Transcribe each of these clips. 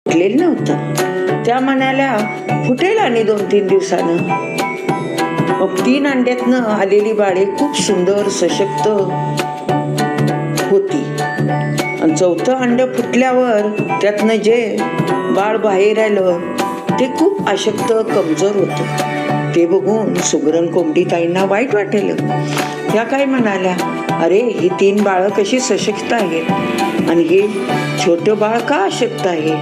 फुटलेलं नव्हतं. त्या म्हणाल्या फुटेल आणि 2-3 दिवसानं. मग 3 अंड्यातनं आलेली बाळे खूप सुंदर सशक्त होती. आणि 4थं अंड फुटल्यावर त्यातनं जे बाळ बाहेर आलं ते खूप अशक्त कमजोर होतं. ते बघून सुगरण कोंबडीताईंना वाईट वाटलं. त्या काय म्हणाल्या, अरे ही 3 बाळं कशी सशक्त आहेत आणि हे छोटं बाळ का अशक्त आहे.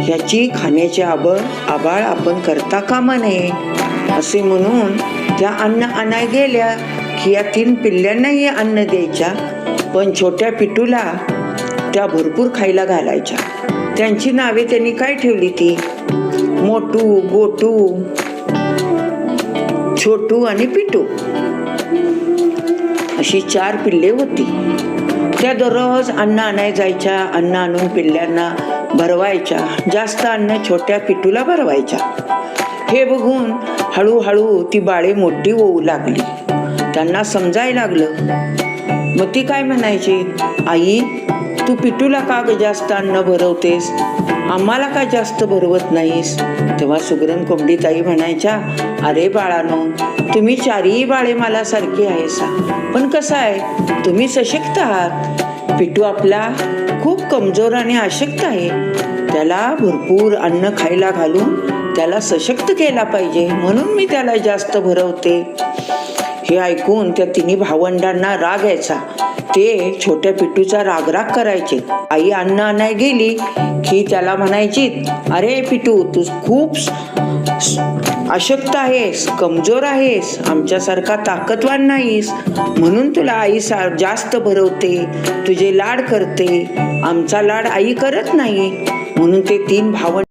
ह्याची खाण्याचे आबाळ आपण करता कामा नये. असे म्हणून त्या अन्न आणाय गेल्या की या 3 पिल्ल्यांनाही अन्न द्यायच्या, पण छोट्या पिटूला त्या भरपूर खायला घालायच्या. त्यांची नावे त्यांनी काय ठेवली ती, मोटू, गोटू, छोटू आणि पिटू अशी 4 पिल्ले होती. त्या दररोज अन्न आणाय जायच्या. अन्न आणून पिल्ल्यांना भरवायच्या. जास्त अन्न छोट्या पिटूला भरवायच्या. हे बघून हळूहळू ती बाळे मोठी होऊ लागली. त्यांना समजायला लागलं. मग ती काय म्हणायची, आई तू पिटूला का जास्त अन्न भरवतेस, आम्हाला का जास्त भरवत नाहीस. तेव्हा सुगरण कोंबडीताई म्हणायच्या, अरे बाळानो, तुम्ही 4ही बाळे मला सारखी आहेसा, पण कसं आहे तुम्ही सशक्त आहात. पिटू आपला खूप कमजोर आणि अशक्त आहे. त्याला भरपूर अन्न खायला घालून त्याला सशक्त केला पाहिजे, म्हणून मी त्याला जास्त भरवते. हे ऐकून त्या 3 भावंडांना राग यायचा. ते छोट्या पिटूचा राग करायचे. आई अन्न आणाय गेली की त्याला म्हणायची, अरे पिटू तू खूप अशक्त आहेस, कमजोर आहेस, आमच्यासारखा ताकदवान नाहीस, म्हणून तुला आई जास्त भरवते, तुझे लाड करते, आमचा लाड आई करत नाही. म्हणून ते 3 भावंड